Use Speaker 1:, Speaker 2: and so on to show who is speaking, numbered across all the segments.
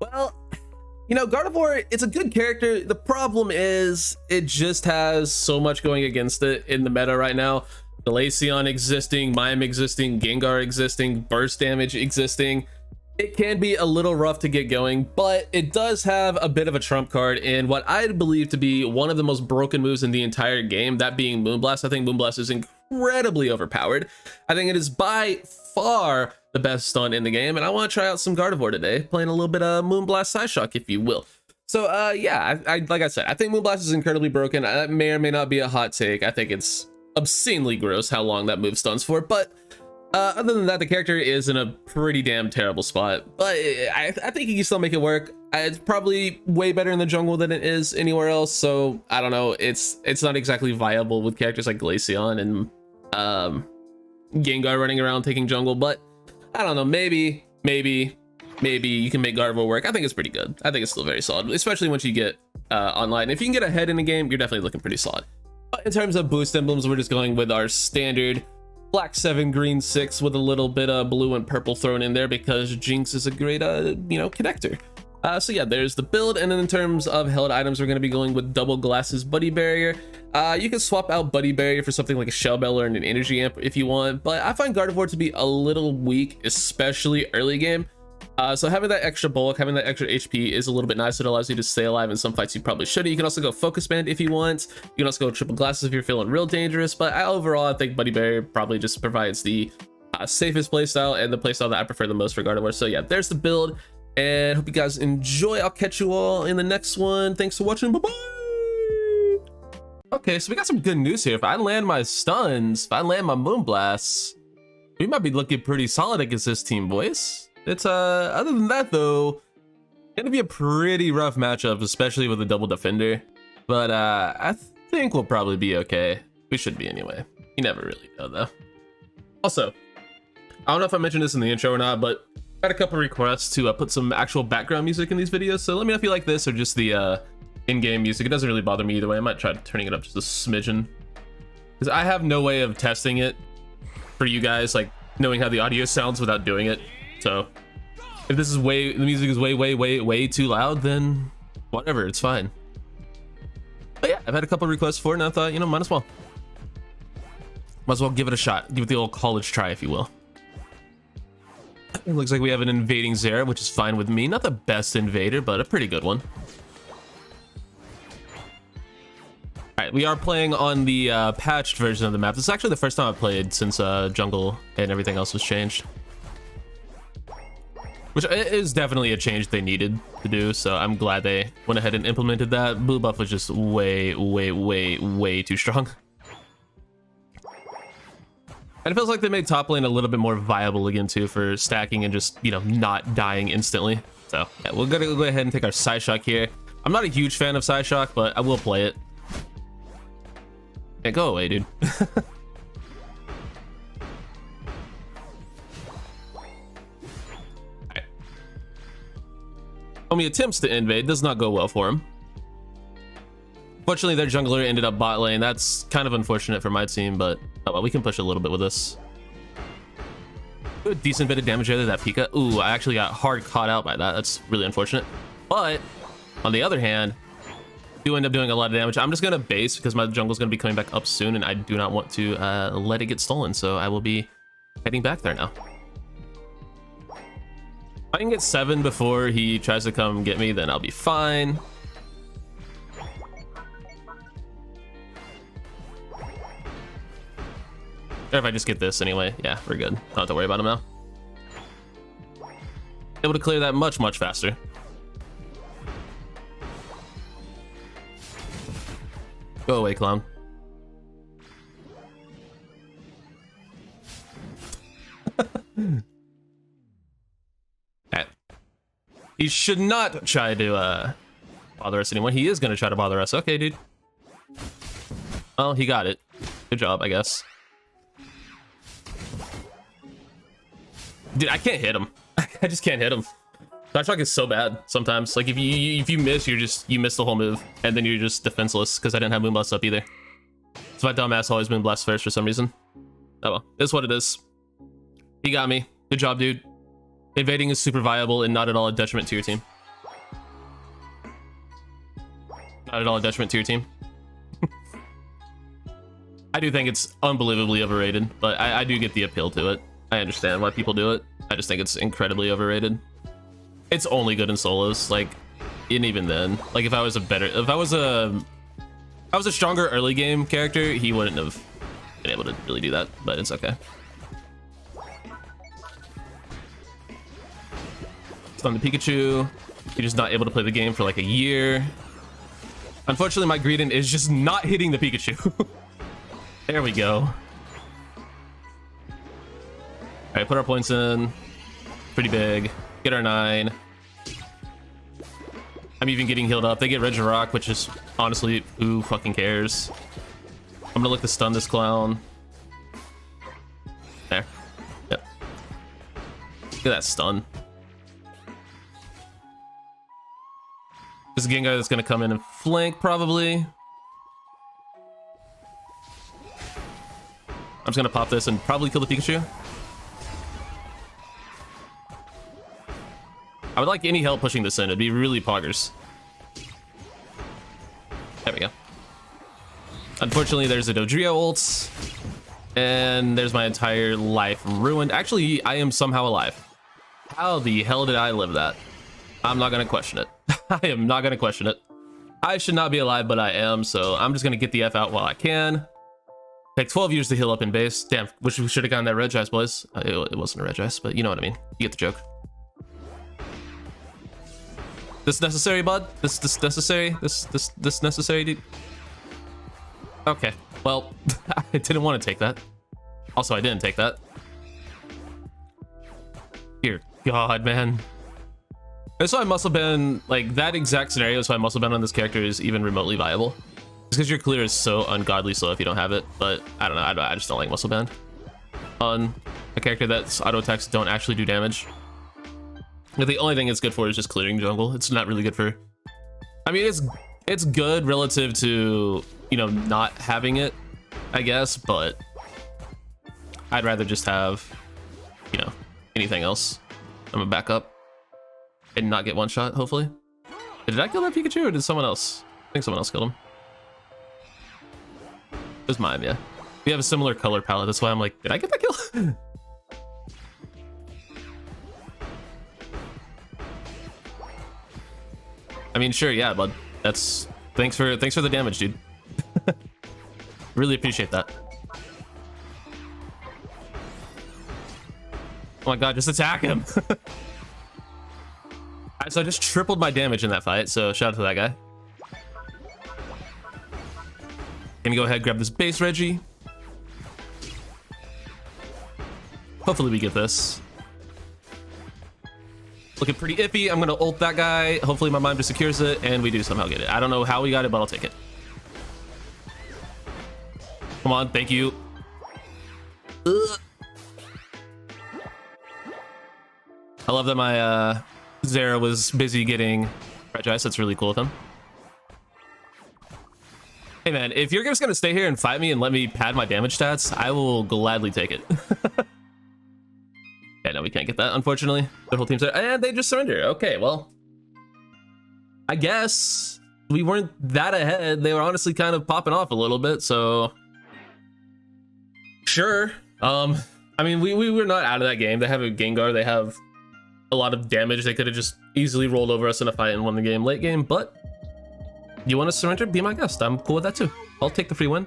Speaker 1: Well, you know, Gardevoir, it's a good character. The problem is it just has so much going against it in the meta right now. Glaceon existing, Mime existing, Gengar existing, burst damage existing. It can be a little rough to get going, but it does have a bit of a trump card in what I believe to be one of the most broken moves in the entire game, that being Moonblast. I think Moonblast is incredibly overpowered. I think it is by far the best stun in the game, and I want to try out some Gardevoir today, playing a little bit of Moonblast psyshock, if you will. So yeah, I like I said, I think Moonblast is incredibly broken. That may or may not be a hot take. I think it's obscenely gross how long that move stuns for, but other than that, the character is in a pretty damn terrible spot, but I think he can still make it work. It's probably way better in the jungle than it is anywhere else, so I don't know, it's not exactly viable with characters like Glaceon and Gengar running around taking jungle, but I don't know, maybe you can make Gardevoir work. I think it's pretty good. I think it's still very solid, especially once you get online. If you can get ahead in the game, you're definitely looking pretty solid. But in terms of boost emblems, we're just going with our standard black 7, green 6 with a little bit of blue and purple thrown in there because Jinx is a great, you know, connector. So yeah, there's the build. And then in terms of held items, we're going to be going with double glasses buddy barrier. You can swap out buddy barrier for something like a shell bell or an energy amp if you want, but I find Gardevoir to be a little weak, especially early game. So having that extra bulk, having that extra HP is a little bit nice. It allows you to stay alive in some fights you probably shouldn't. You can also go focus band if you want. You can also go triple glasses if you're feeling real dangerous, but overall I think buddy barrier probably just provides the safest playstyle and the playstyle that I prefer the most for Gardevoir. So yeah, there's the build, and hope you guys enjoy. I'll catch you all in the next one. Thanks for watching. Bye bye. Okay, so we got some good news here. If I land my stuns, if I land my Moonblasts, we might be looking pretty solid against this team, boys. It's other than that though, gonna be a pretty rough matchup, especially with a double defender, but I think we'll probably be okay. We should be anyway. You never really know though. Also, I don't know if I mentioned this in the intro or not, but I had a couple requests to put some actual background music in these videos, so let me know if you like this or just the in-game music. It doesn't really bother me either way. I might try turning it up just a smidgen, because I have no way of testing it for you guys, like knowing how the audio sounds without doing it. So if this is the music is way too loud, then whatever, it's fine. But yeah, I've had a couple requests for it, and I thought, you know, might as well give it a shot, give it the old college try, if you will. It looks like we have an invading Zera, which is fine with me. Not the best invader, but a pretty good one. All right, we are playing on the patched version of the map. This is actually the first time I've played since jungle and everything else was changed, which is definitely a change they needed to do, so I'm glad they went ahead and implemented that. Blue buff was just way too strong. And it feels like they made top lane a little bit more viable again too for stacking and just, you know, not dying instantly. So yeah, we're gonna go ahead and take our psyshock here. I'm not a huge fan of psyshock, but I will play it. Yeah, go away, dude. Homie attempts to invade, does not go well for him. Fortunately, their jungler ended up bot lane. That's kind of unfortunate for my team, but oh well, we can push a little bit with this. A decent bit of damage out of that Pika. Ooh, I actually got hard caught out by that. That's really unfortunate. But on the other hand, I do end up doing a lot of damage. I'm just gonna base because my jungle's gonna be coming back up soon, and I do not want to let it get stolen. So I will be heading back there now. If I can get 7 before he tries to come get me, then I'll be fine. Or if I just get this anyway, yeah, we're good. Don't have to worry about him now. Able to clear that much faster. Go away, clown. Alright. He should not try to bother us anymore. He is gonna try to bother us. Okay, dude. Well, he got it. Good job, I guess. Dude, I can't hit him. I just can't hit him. Psyshock is so bad sometimes. Like if you miss, you miss the whole move, and then you're just defenseless because I didn't have Moonblast up either. So my dumbass always Moonblast first for some reason. Oh well, it's what it is. He got me. Good job, dude. Invading is super viable and not at all a detriment to your team. Not at all a detriment to your team. I do think it's unbelievably overrated, but I do get the appeal to it. I understand why people do it. I just think it's incredibly overrated. It's only good in solos, like, and even then, like if I was a stronger early game character, he wouldn't have been able to really do that, but it's okay. Stun the Pikachu. You're just not able to play the game for like a year. Unfortunately, my Greedent is just not hitting the Pikachu. There we go. All right, put our points in. Pretty big. Get our 9. I'm even getting healed up. They get Regirock, which is honestly, who fucking cares? I'm gonna look to stun this clown. There. Yep. Look at that stun. This is a Gengar that's gonna come in and flank, probably. I'm just gonna pop this and probably kill the Pikachu. I would like any help pushing this in. It'd be really poggers. There we go. Unfortunately, there's a Dodrio ult. And there's my entire life ruined. Actually, I am somehow alive. How the hell did I live that? I'm not gonna question it. I am not gonna question it. I should not be alive, but I am, so I'm just gonna get the F out while I can. Take 12 years to heal up in base. Damn, wish we should have gotten that Regice, boys. It wasn't a Regice, but you know what I mean. You get the joke. This necessary, bud? This necessary? This necessary, dude? Okay, well, I didn't want to take that. Also, I didn't take that. Dear God, man. That's why muscle bend, like that exact scenario is why muscle bend on this character is even remotely viable. It's because your clear is so ungodly slow if you don't have it, but I don't know, I just don't like muscle bend on a character that's auto attacks don't actually do damage. But the only thing it's good for is just clearing jungle. It's not really good for, I mean, it's good relative to, you know, not having it, I guess, but I'd rather just have, you know, anything else. I'm gonna back up and not get one shot, hopefully. Did I kill that Pikachu or did someone else? I think someone else killed him. It was mine, yeah. We have a similar color palette, that's why I'm like, did I get that kill? I mean, sure, yeah, bud. That's thanks for the damage, dude. Really appreciate that. Oh my God, just attack him. So I just tripled my damage in that fight, so shout out to that guy. Gonna go ahead, grab this base Reggie. Hopefully we get this. Looking pretty iffy. I'm gonna ult that guy. Hopefully my mime just secures it, and we do somehow get it. I don't know how we got it, but I'll take it. Come on, thank you. Ugh. I love that my Zera was busy getting Regice. That's really cool of him. Hey man, if you're just gonna stay here and fight me and let me pad my damage stats, I will gladly take it. Yeah, no, we can't get that, unfortunately. The whole team's there, and they just surrender. Okay, well, I guess we weren't that ahead. They were honestly kind of popping off a little bit, so sure. I mean, we were not out of that game. They have a Gengar. They have a lot of damage. They could have just easily rolled over us in a fight and won the game late game, but you want to surrender? Be my guest. I'm cool with that too. I'll take the free win.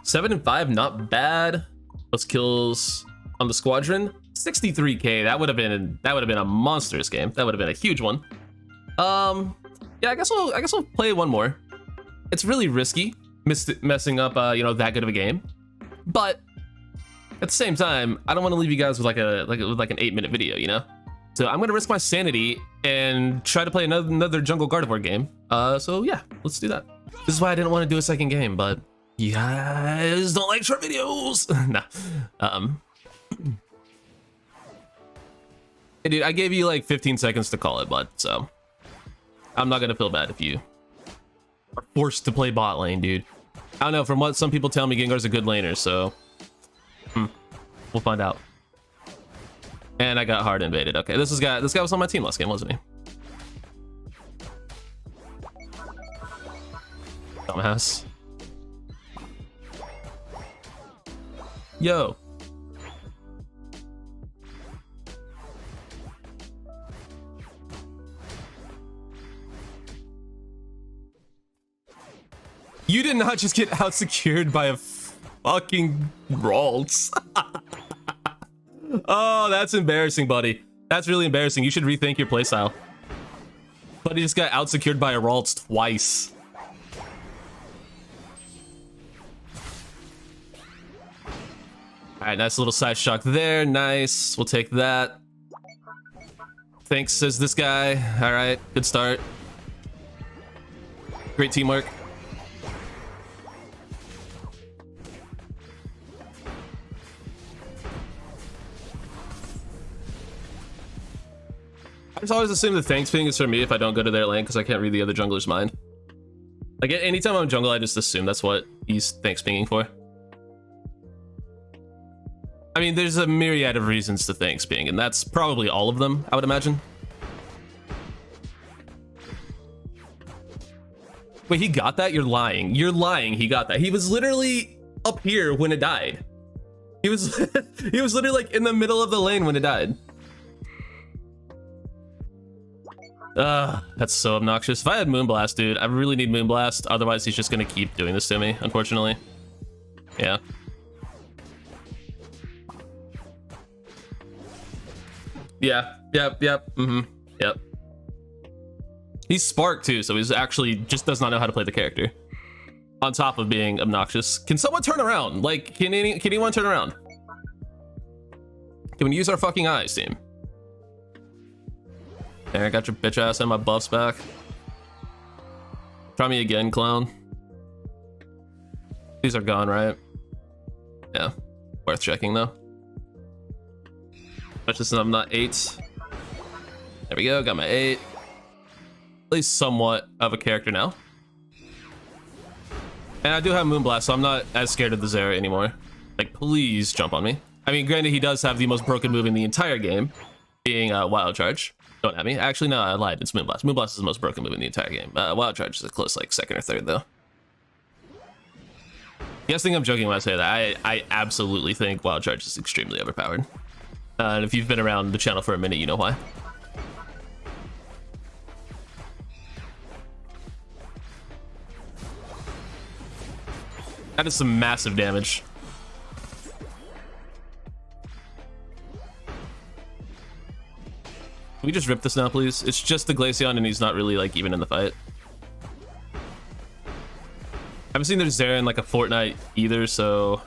Speaker 1: 7 and 5, not bad. Those kills on the squadron. 63k. That would have been a monstrous game. That would have been a huge one. Yeah, I guess we'll play one more. It's really risky messing up you know, that good of a game, but at the same time, I don't want to leave you guys with like an 8-minute video, you know. So I'm gonna risk my sanity and try to play another jungle Gardevoir game. So yeah, let's do that. This is why I didn't want to do a second game, but you guys don't like short videos. Nah. Hey, dude, I gave you like 15 seconds to call it, bud. So I'm not gonna feel bad if you are forced to play bot lane, dude. I don't know. From what some people tell me, Gengar's a good laner, so we'll find out. And I got hard invaded. Okay, this guy was on my team last game, wasn't he? Dumbass. Yo. You did not just get out secured by a fucking Ralts. Oh, that's embarrassing, buddy. That's really embarrassing. You should rethink your playstyle. But he just got out secured by a Ralts twice. All right, nice little side shock there. Nice. We'll take that. Thanks, says this guy. All right, good start. Great teamwork. I just always assume the thanks ping is for me if I don't go to their lane because I can't read the other jungler's mind. Like anytime I'm jungle, I just assume that's what he's thanks pinging for. I mean, there's a myriad of reasons to thanks ping, and that's probably all of them, I would imagine. Wait, he got that? You're lying. You're lying. He got that. He was literally up here when it died. He was he was literally like in the middle of the lane when it died. That's so obnoxious. If I had Moonblast, dude, I really need Moonblast. Otherwise, he's just gonna keep doing this to me, unfortunately. Yeah. Yeah. Yep. Yep. He's Spark too, so he's actually just does not know how to play the character. On top of being obnoxious. Can someone turn around? Like, can anyone turn around? Can we use our fucking eyes, team? There, I got your bitch ass and my buffs back. Try me again, clown. These are gone, right? Yeah. Worth checking, though. Especially since I'm not 8. There we go, got my 8. At least somewhat of a character now. And I do have Moonblast, so I'm not as scared of the Zera anymore. Like, please jump on me. I mean, granted, he does have the most broken move in the entire game, being Wild Charge. Don't at me. Actually, no, I lied. It's Moonblast. Moonblast is the most broken move in the entire game. Wild Charge is a close, like, second or third, though. You guys think I'm joking when I say that? I absolutely think Wild Charge is extremely overpowered. And if you've been around the channel for a minute, you know why. That is some massive damage. Can we just rip this now, please? It's just the Glaceon, and he's not really, like, even in the fight. I haven't seen their Zera in, like, a fortnight either, so...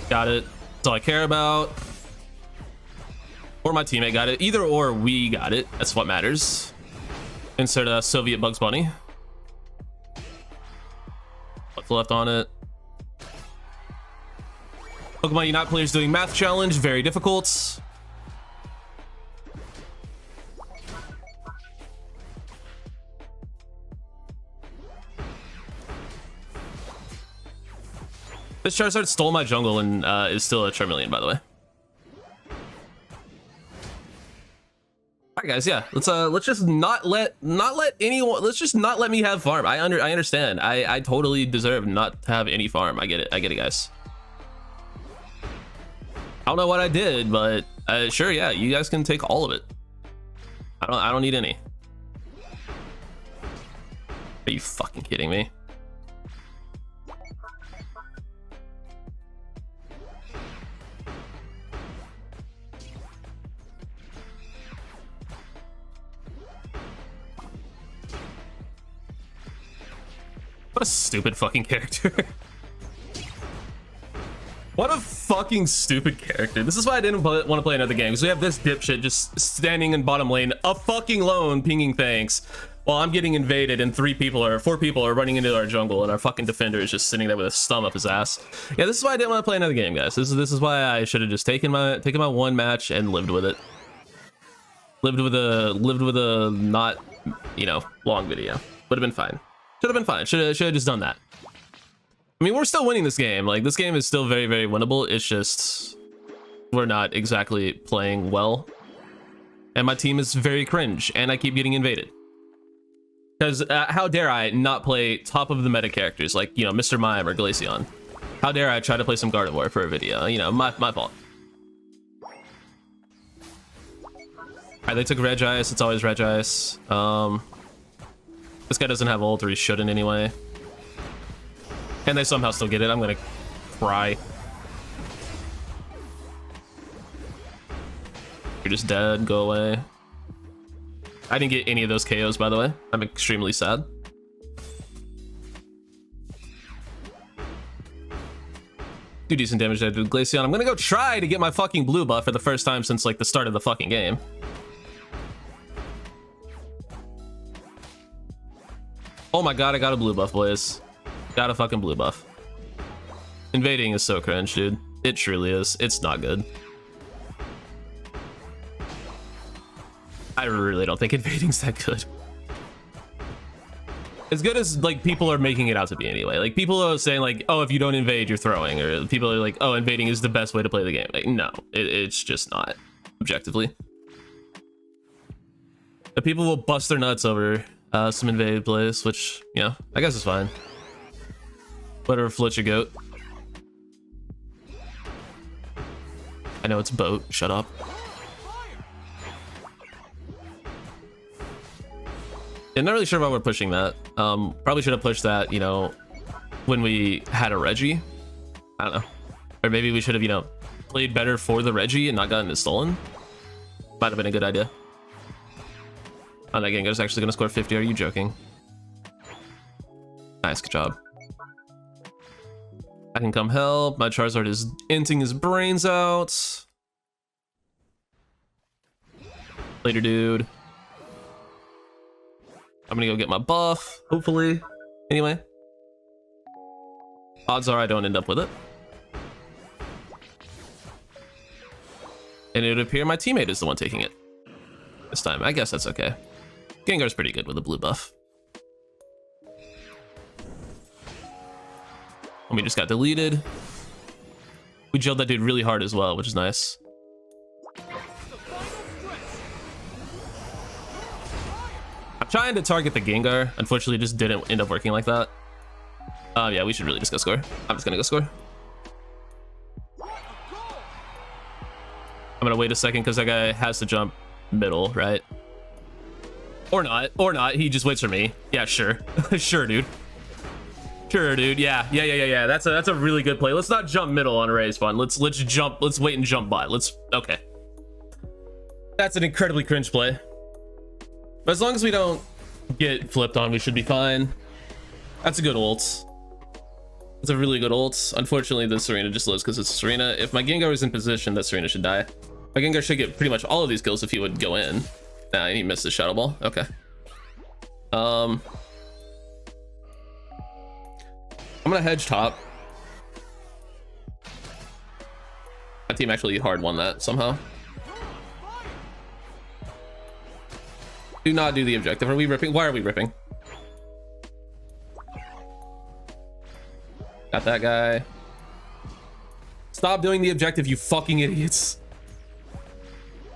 Speaker 1: Got it. That's all I care about. Or my teammate got it. Either or, we got it. That's what matters. Insert a Soviet Bugs Bunny. What's left on it? Pokemon Unite players doing math challenge. Very difficult. This Charizard stole my jungle and is still a Charmeleon, by the way. Alright guys, yeah, let's just not let anyone, let's just not let me have farm. I understand. I totally deserve not to have any farm. I get it guys. I don't know what I did, but sure, yeah, you guys can take all of it. I don't need any. Are you fucking kidding me? What a stupid fucking character. What a fucking stupid character. This is why I didn't want to play another game, because we have this dipshit just standing in bottom lane, a fucking lone, pinging thanks, while I'm getting invaded and 4 people are running into our jungle, and our fucking defender is just sitting there with a thumb up his ass. Yeah, this is why I didn't want to play another game, guys. This is why I should have just taken my one match and lived with it. Lived with a not, you know, long video. Would have been fine. Should have been fine. Should have just done that. I mean, we're still winning this game. Like, this game is still very, very winnable. It's just we're not exactly playing well. And my team is very cringe, and I keep getting invaded. Because how dare I not play top of the meta characters like, you know, Mr. Mime or Glaceon? How dare I try to play some Gardevoir for a video? You know, my fault. Alright, they took Regice. It's always Regice. This guy doesn't have ult, or he shouldn't anyway. And they somehow still get it. I'm gonna cry. You're just dead. Go away. I didn't get any of those KOs, by the way. I'm extremely sad. Do decent damage there to Glaceon. I'm gonna go try to get my fucking blue buff for the first time since like the start of the fucking game. Oh my god, I got a blue buff, boys. Got a fucking blue buff. Invading is so cringe, dude. It truly is. It's not good. I really don't think invading's that good. As good as like people are making it out to be anyway. Like people are saying like, oh, if you don't invade, you're throwing, or people are like, oh, invading is the best way to play the game. Like, no, it's just not, objectively. But people will bust their nuts over some invade plays, which, you know, I guess is fine. Whatever floats your goat. I know it's boat. Shut up. I'm not really sure why we're pushing that. Probably should have pushed that, you know, when we had a Reggie. I don't know. Or maybe we should have, you know, played better for the Reggie and not gotten it stolen. Might have been a good idea. Oh, that Gengar's actually going to score 50. Are you joking? Nice, good job. I can come help. My Charizard is inting his brains out. Later, dude. I'm gonna go get my buff, hopefully. Anyway. Odds are I don't end up with it. And it would appear my teammate is the one taking it this time. I guess that's okay. Gengar's pretty good with a blue buff. And we just got deleted. We jailed that dude really hard as well, which is nice. I'm trying to target the Gengar. Unfortunately, it just didn't end up working like that. Yeah, we should really just go score. I'm just gonna go score. I'm gonna wait a second because that guy has to jump middle, right? Or not, or not. He just waits for me. Yeah, sure. Sure, dude. Sure, dude. Yeah. That's a really good play. Let's not jump middle on a raise fun. Let's jump. Let's wait and jump bot. Okay. That's an incredibly cringe play. But as long as we don't get flipped on, we should be fine. That's a good ult. It's a really good ult. Unfortunately, the Serena just lives because it's Serena. If my Gengar was in position, that Serena should die. My Gengar should get pretty much all of these kills if he would go in. Nah, he missed the Shadow Ball. Okay. I'm gonna hedge top. My team actually hard won that somehow. Do not do the objective. Are we ripping? Why are we ripping? Got that guy. Stop doing the objective, you fucking idiots.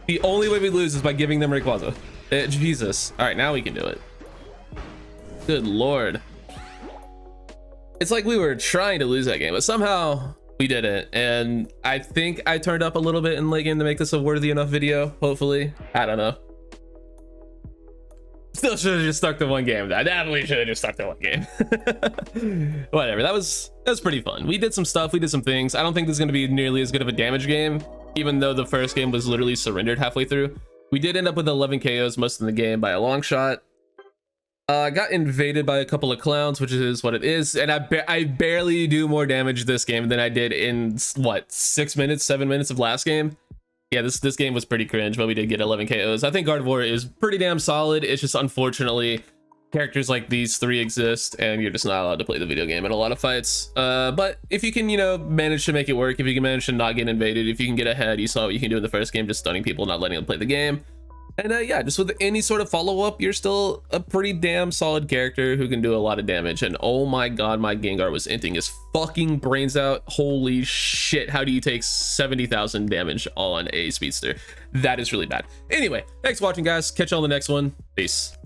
Speaker 1: The only way we lose is by giving them Rayquaza. Jesus. All right, now we can do it. Good lord. It's like we were trying to lose that game, but somehow we didn't. And I think I turned up a little bit in late game to make this a worthy enough video, hopefully. I don't know. Still should have just stuck to one game. I definitely should have just stuck to one game. Whatever, that was pretty fun. We did some stuff, we did some things. I don't think this is going to be nearly as good of a damage game, even though the first game was literally surrendered halfway through. We did end up with 11 KOs most of the game by a long shot. I got invaded by a couple of clowns, which is what it is, and I barely do more damage this game than I did in, what, 6 minutes, 7 minutes of last game? Yeah, this game was pretty cringe, but we did get 11 KOs. I think Gardevoir is pretty damn solid. It's just, unfortunately, characters like these three exist, and you're just not allowed to play the video game in a lot of fights. But if you can, you know, manage to make it work, if you can manage to not get invaded, if you can get ahead, you saw what you can do in the first game, just stunning people, not letting them play the game, And yeah, just with any sort of follow-up, you're still a pretty damn solid character who can do a lot of damage. And oh my god, my Gengar was inting his fucking brains out. Holy shit, how do you take 70,000 damage on a speedster? That is really bad. Anyway, thanks for watching, guys. Catch you on the next one. Peace.